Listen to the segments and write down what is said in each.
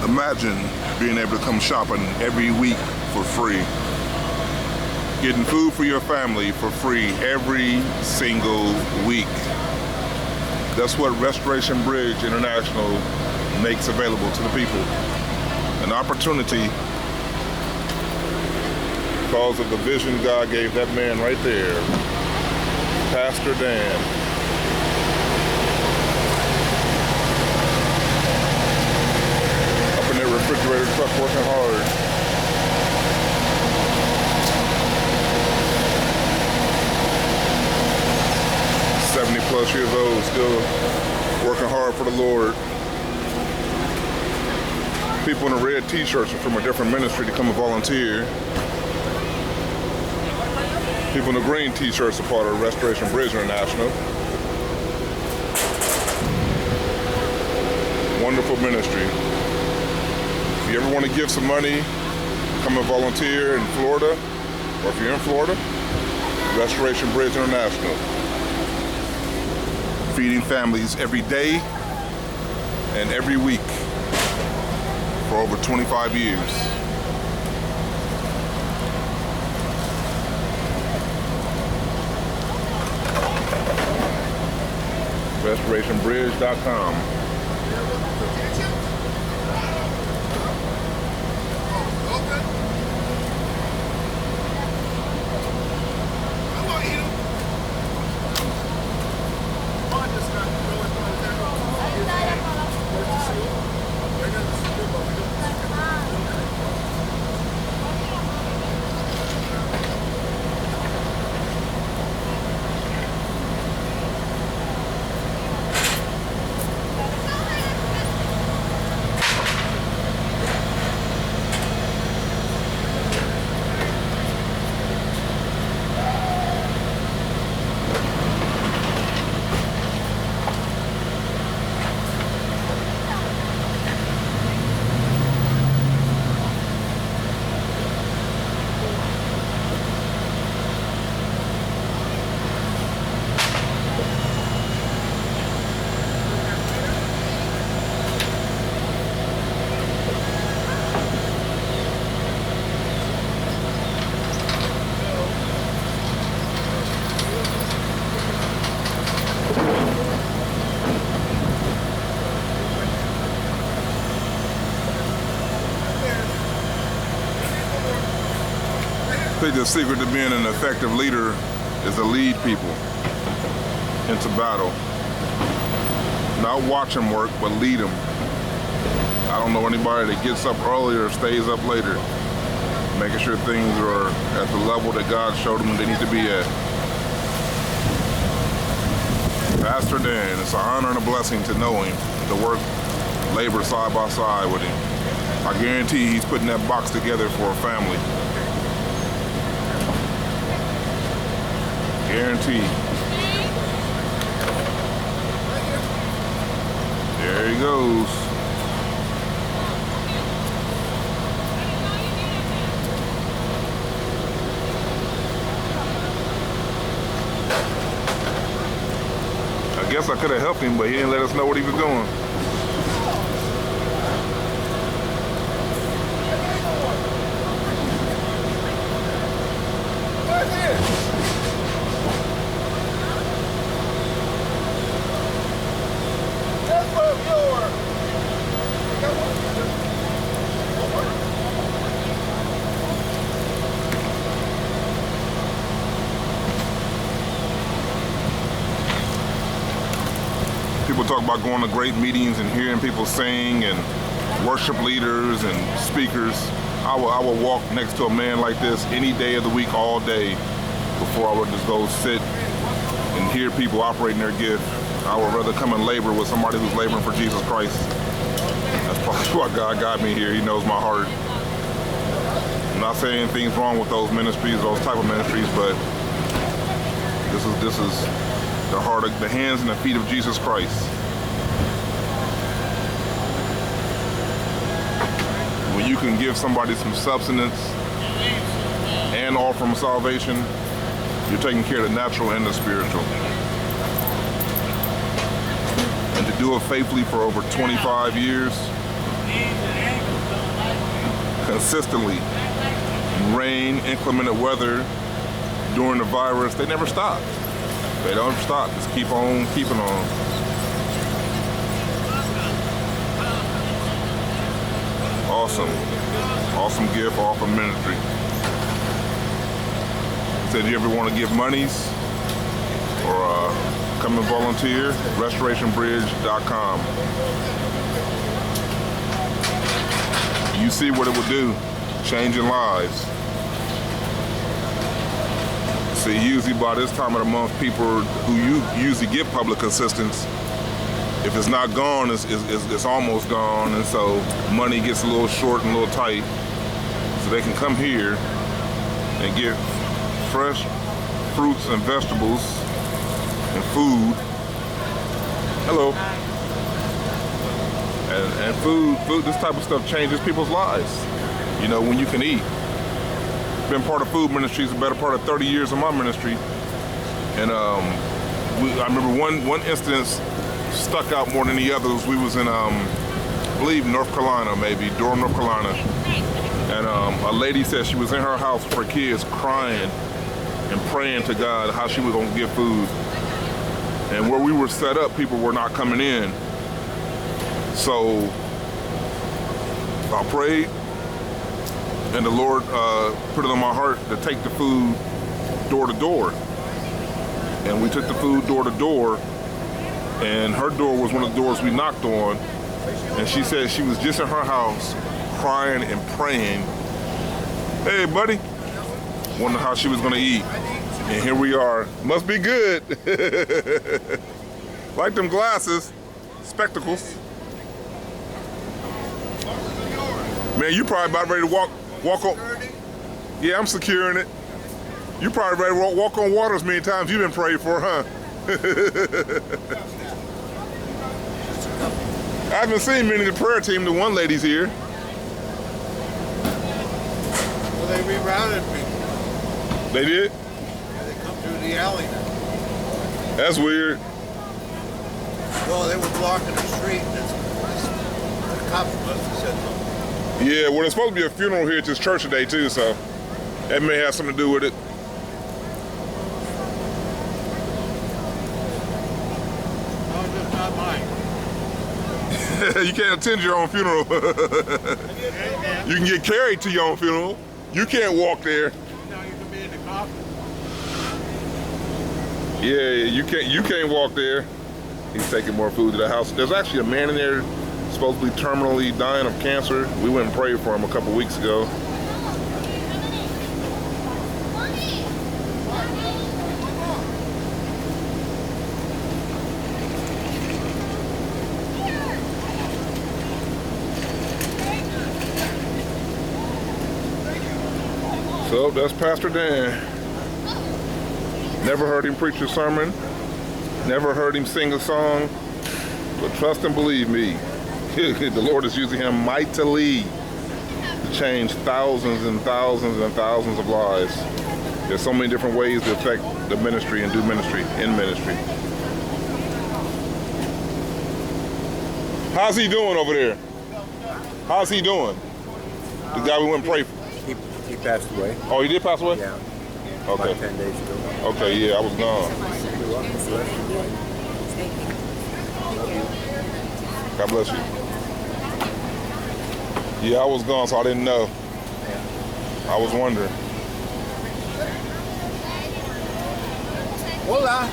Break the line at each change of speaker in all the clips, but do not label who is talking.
Imagine being able to come shopping every week for free. Getting food for your family for free every single week. That's what Restoration Bridge International makes available to the people. An opportunity because of the vision God gave that man right there, Pastor Dan. Up in that refrigerator truck working hard. +70 years old, still working hard for the Lord. People in the red t-shirts are from a different ministry to come and volunteer. People in the green t-shirts are part of Restoration Bridge International. Wonderful ministry. If you ever want to give some money, come and volunteer in Florida, or if you're in Florida, Restoration Bridge International. Feeding families every day and every week for over 25 years. RestorationBridge.com. I think the secret to being an effective leader is to lead people into battle. Not watch them work, but lead them. I don't know anybody that gets up early or stays up later, making sure things are at the level that God showed them they need to be at. Pastor Dan, it's an honor and a blessing to know him, to work, labor side by side with him. I guarantee he's putting that box together for a family. Guarantee. There he goes. I guess I could have helped him, but he didn't let us know what he was doing. People talk about going to great meetings and hearing people sing and worship leaders and speakers. I will walk next to a man like this any day of the week, all day, before I would just go sit and hear people operating their gift. I would rather come and labor with somebody who's laboring for Jesus Christ. That's probably why God got me here. He knows my heart. I'm not saying anything's wrong with those ministries, those type of ministries, but this is the heart of the hands and the feet of Jesus Christ. When you can give somebody some substance and offer them salvation, you're taking care of the natural and the spiritual. And to do it faithfully for over 25 years, consistently. Rain, inclement weather, during the virus, they never stop. They don't stop. Just keep on keeping on. Awesome. Awesome gift, awesome ministry. Said, you ever want to give monies or come and volunteer? RestorationBridge.com. You see what it would do, changing lives. See, usually by this time of the month, people who usually get public assistance, if it's not gone, it's almost gone, and so money gets a little short and a little tight. So they can come here and get fresh fruits and vegetables and food. Hello. And food, this type of stuff changes people's lives. You know, when you can eat. Been part of food ministries the better part of 30 years of my ministry. And I remember one instance stuck out more than the others. We was in, I believe, North Carolina, maybe, Durham, North Carolina. And a lady said she was in her house with her kids crying and praying to God how she was gonna get food. And where we were set up, people were not coming in. So I prayed, and the Lord put it on my heart to take the food door to door. And we took the food door to door, and her door was one of the doors we knocked on. And she said she was just in her house crying and praying. Hey, buddy. Wondering how she was gonna eat. And here we are. Must be good. Like them glasses, spectacles. Man, you probably about ready to walk on. Yeah, I'm securing it. You probably ready to walk on water as many times you've been prayed for, huh? I haven't seen many of the prayer team. The one lady's here.
Well, they rerouted people.
They did?
Yeah, they come through the alley now.
That's weird.
Well, they were blocking the street. The cops must have said something.
Yeah, well, there's supposed to be a funeral here at this church today, too, so that may have something to do with it.
No, just not mine.
You can't attend your own funeral. You can get carried to your own funeral. You can't walk there.
No, you can be in the coffin.
Yeah, you can't walk there. He's taking more food to the house. There's actually a man in there supposed to be terminally dying of cancer. We went and prayed for him a couple weeks ago. So that's Pastor Dan. Never heard him preach a sermon. Never heard him sing a song. But trust and believe me, the Lord is using him mightily to change thousands and thousands and thousands of lives. There's so many different ways to affect the ministry and do ministry in ministry. How's he doing over there? How's he doing? The guy we went and prayed for.
He passed away.
Oh, he did pass away?
Yeah.
Okay.
About 10 days ago.
Okay, yeah, I was gone. God bless you. Yeah, I was gone, so I didn't know. I was wondering.
Hola.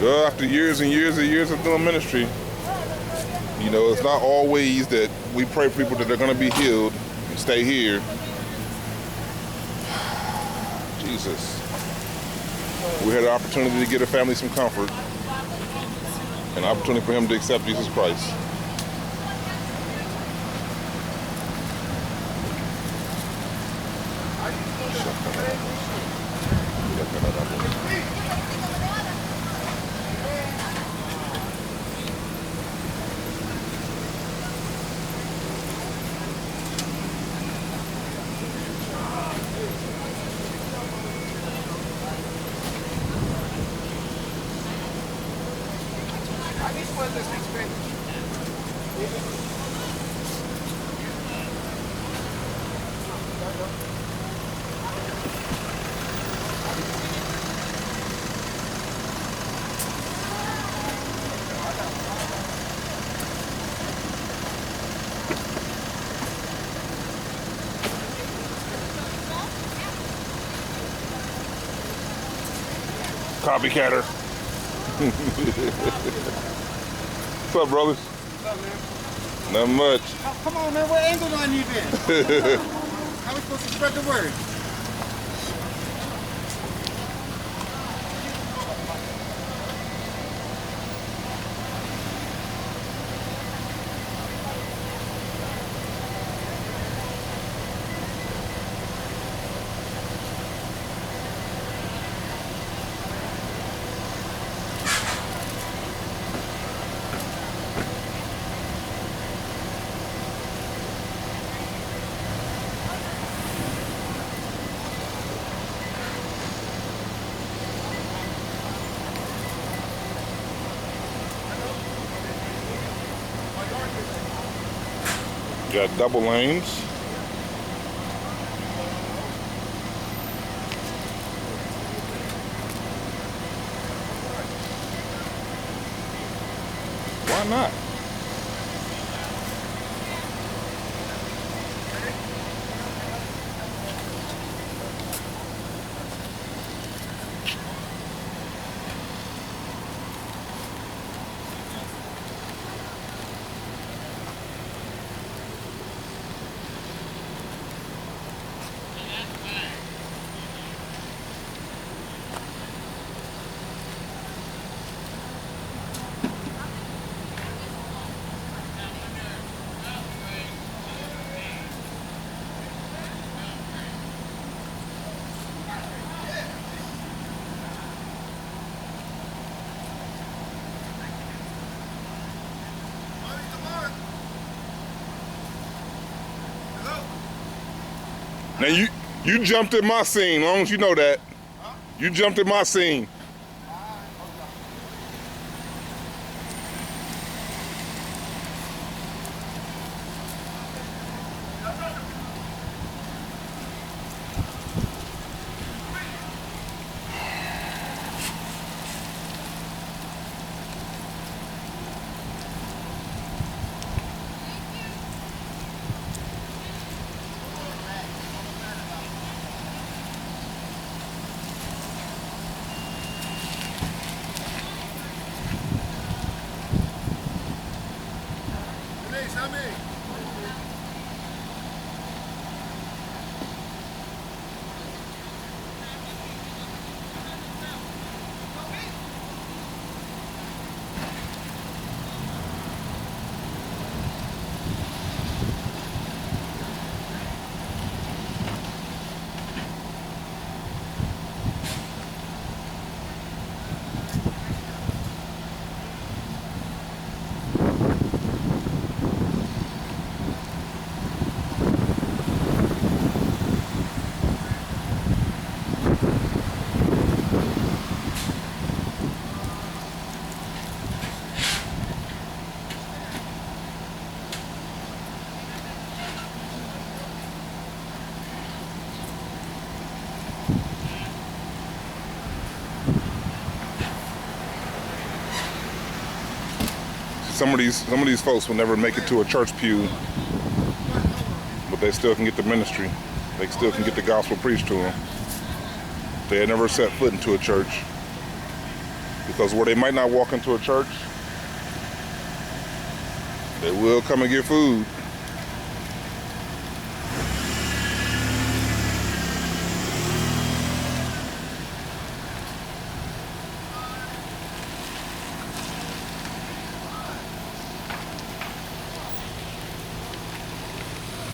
Well, after years and years and years of doing ministry, you know, it's not always that we pray for people that are going to be healed and stay here. Jesus. We had an opportunity to get a family some comfort, an opportunity for him to accept Jesus Christ. Copycatter. What's up, brothers?
What's up, man?
Nothing much.
Oh, come on, man. What angle do I need in? How are we supposed to spread the word?
Got double lanes. Why not? Now you jumped in my scene, as long as you know that. You jumped in my scene. Some of these folks will never make it to a church pew, but they still can get the ministry. They still can get the gospel preached to them. They had never set foot into a church, because where they might not walk into a church, they will come and get food.